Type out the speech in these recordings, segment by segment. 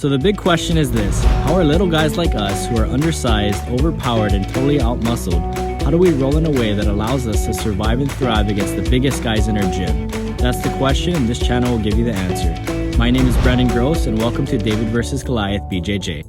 So the big question is this: how are little guys like us who are undersized, overpowered, and totally outmuscled, how do we roll in a way that allows us to survive and thrive against the biggest guys in our gym? That's the question, and this channel will give you the answer. My name is Brandon Gross, and welcome to David vs. Goliath BJJ.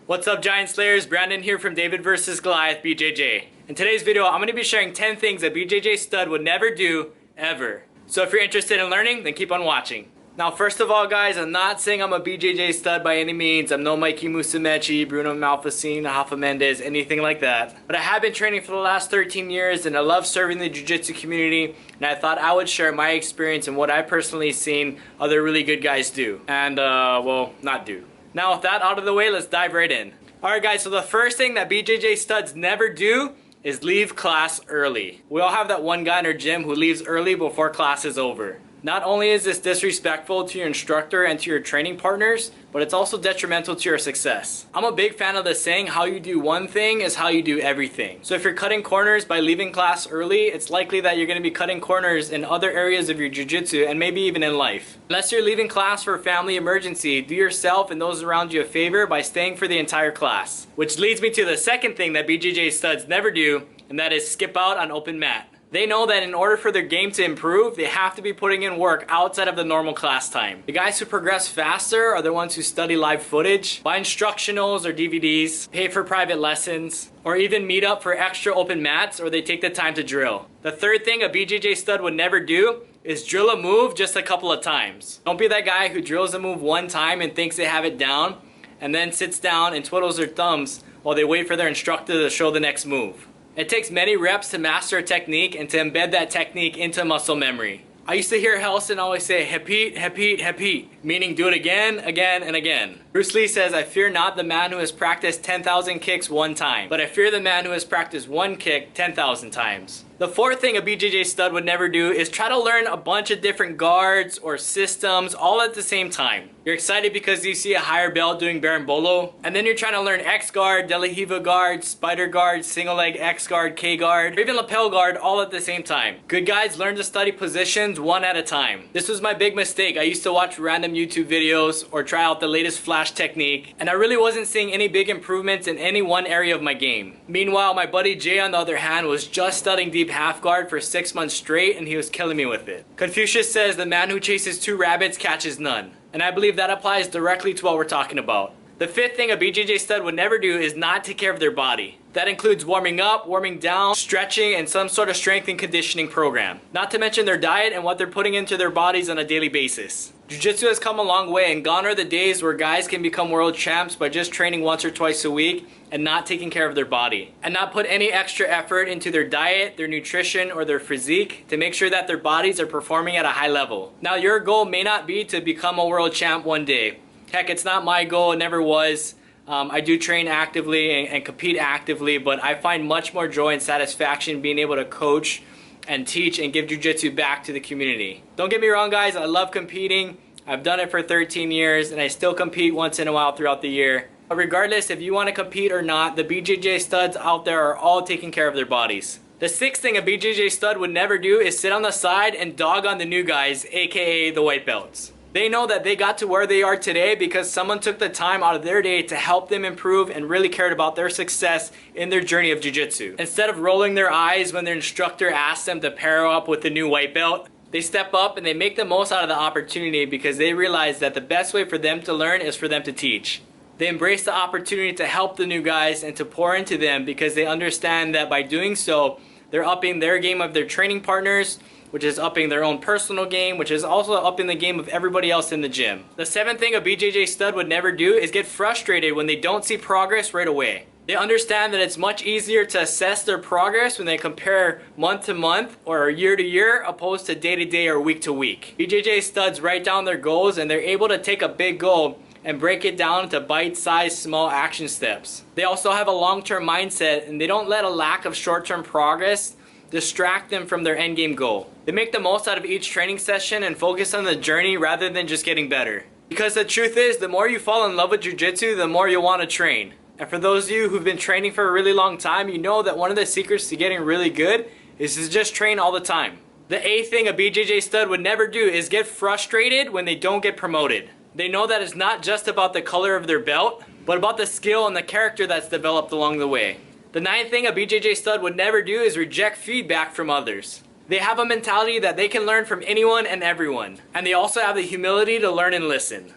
What's up, Giant Slayers? Brandon here from David vs. Goliath BJJ. In today's video, I'm going to be sharing 10 things that BJJ Stud would never do, ever. So if you're interested in learning, then keep on watching. Now, first of all, guys, I'm not saying I'm a BJJ stud by any means. I'm no Mikey Musumeci, Bruno Malfacine, Rafa Mendes, anything like that. But I have been training for the last 13 years, and I love serving the jiu-jitsu community, and I thought I would share my experience and what I personally seen other really good guys do. And, well, not do. Now, with that out of the way, let's dive right in. Alright, guys, so the first thing that BJJ studs never do is leave class early. We all have that one guy in our gym who leaves early before class is over. Not only is this disrespectful to your instructor and to your training partners, but it's also detrimental to your success. I'm a big fan of the saying, how you do one thing is how you do everything. So if you're cutting corners by leaving class early, it's likely that you're going to be cutting corners in other areas of your jiu-jitsu and maybe even in life. Unless you're leaving class for a family emergency, do yourself and those around you a favor by staying for the entire class. Which leads me to the second thing that BJJ studs never do, and that is skip out on open mat. They know that in order for their game to improve, they have to be putting in work outside of the normal class time. The guys who progress faster are the ones who study live footage, buy instructionals or DVDs, pay for private lessons, or even meet up for extra open mats, or they take the time to drill. The third thing a BJJ stud would never do is drill a move just a couple of times. Don't be that guy who drills a move one time and thinks they have it down, and then sits down and twiddles their thumbs while they wait for their instructor to show the next move. It takes many reps to master a technique and to embed that technique into muscle memory. I used to hear Helson always say, repeat, repeat, repeat, meaning do it again, again, and again. Bruce Lee says, I fear not the man who has practiced 10,000 kicks one time, but I fear the man who has practiced one kick 10,000 times. The fourth thing a BJJ stud would never do is try to learn a bunch of different guards or systems all at the same time. You're excited because you see a higher belt doing berimbolo, and then you're trying to learn X guard, De La Riva guard, spider guard, single leg X guard, K guard, or even lapel guard all at the same time. Good guys learn to study positions one at a time. This was my big mistake. I used to watch random YouTube videos or try out the latest flash technique, and I really wasn't seeing any big improvements in any one area of my game. Meanwhile, my buddy Jay, on the other hand, was just studying deep half guard for 6 months straight, and he was killing me with it. Confucius says the man who chases 2 rabbits catches none. And I believe that applies directly to what we're talking about. The fifth thing a BJJ stud would never do is not take care of their body. That includes warming up, warming down, stretching, and some sort of strength and conditioning program. Not to mention their diet and what they're putting into their bodies on a daily basis. Jiu-Jitsu has come a long way, and gone are the days where guys can become world champs by just training once or twice a week and not taking care of their body. And not put any extra effort into their diet, their nutrition, or their physique to make sure that their bodies are performing at a high level. Now, your goal may not be to become a world champ one day. Heck, it's not my goal, it never was. I do train actively and compete actively, but I find much more joy and satisfaction being able to coach and teach and give jiu-jitsu back to the community. Don't get me wrong, guys, I love competing. I've done it for 13 years, and I still compete once in a while throughout the year. But regardless, if you want to compete or not, the BJJ studs out there are all taking care of their bodies. The sixth thing a BJJ stud would never do is sit on the side and dog on the new guys, aka the white belts. They know that they got to where they are today because someone took the time out of their day to help them improve and really cared about their success in their journey of jiu-jitsu. Instead of rolling their eyes when their instructor asks them to pair up with the new white belt, they step up and they make the most out of the opportunity because they realize that the best way for them to learn is for them to teach. They embrace the opportunity to help the new guys and to pour into them because they understand that by doing so, they're upping their game of their training partners, which is upping their own personal game, which is also upping the game of everybody else in the gym. The seventh thing a BJJ stud would never do is get frustrated when they don't see progress right away. They understand that it's much easier to assess their progress when they compare month to month or year to year opposed to day to day or week to week. BJJ studs write down their goals, and they're able to take a big goal and break it down into bite-sized small action steps. They also have a long-term mindset, and they don't let a lack of short-term progress distract them from their endgame goal. They make the most out of each training session and focus on the journey rather than just getting better. Because the truth is, the more you fall in love with jiu-jitsu, the more you'll want to train. And for those of you who've been training for a really long time, you know that one of the secrets to getting really good is to just train all the time. The eighth thing a BJJ stud would never do is get frustrated when they don't get promoted. They know that it's not just about the color of their belt, but about the skill and the character that's developed along the way. The 9th thing a BJJ stud would never do is reject feedback from others. They have a mentality that they can learn from anyone and everyone, and they also have the humility to learn and listen.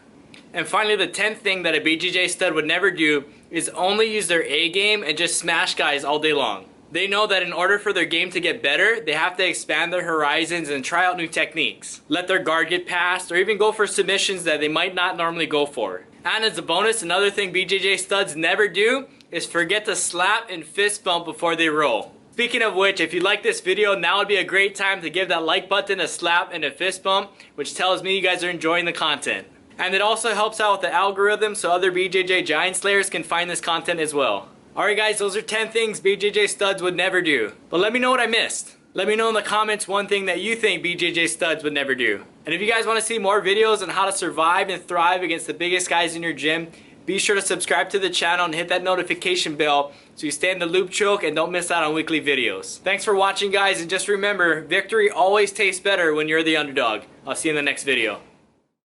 And finally, the 10th thing that a BJJ stud would never do is only use their A game and just smash guys all day long. They know that in order for their game to get better, they have to expand their horizons and try out new techniques. Let their guard get passed, or even go for submissions that they might not normally go for. And as a bonus, another thing BJJ studs never do is forget to slap and fist bump before they roll. Speaking of which, if you like this video, now would be a great time to give that like button a slap and a fist bump, which tells me you guys are enjoying the content. And it also helps out with the algorithm so other BJJ Giant Slayers can find this content as well. Alright guys, those are 10 things BJJ studs would never do. But let me know what I missed. Let me know in the comments one thing that you think BJJ studs would never do. And if you guys want to see more videos on how to survive and thrive against the biggest guys in your gym, be sure to subscribe to the channel and hit that notification bell so you stay in the loop choke and don't miss out on weekly videos. Thanks for watching guys, and just remember, victory always tastes better when you're the underdog. I'll see you in the next video.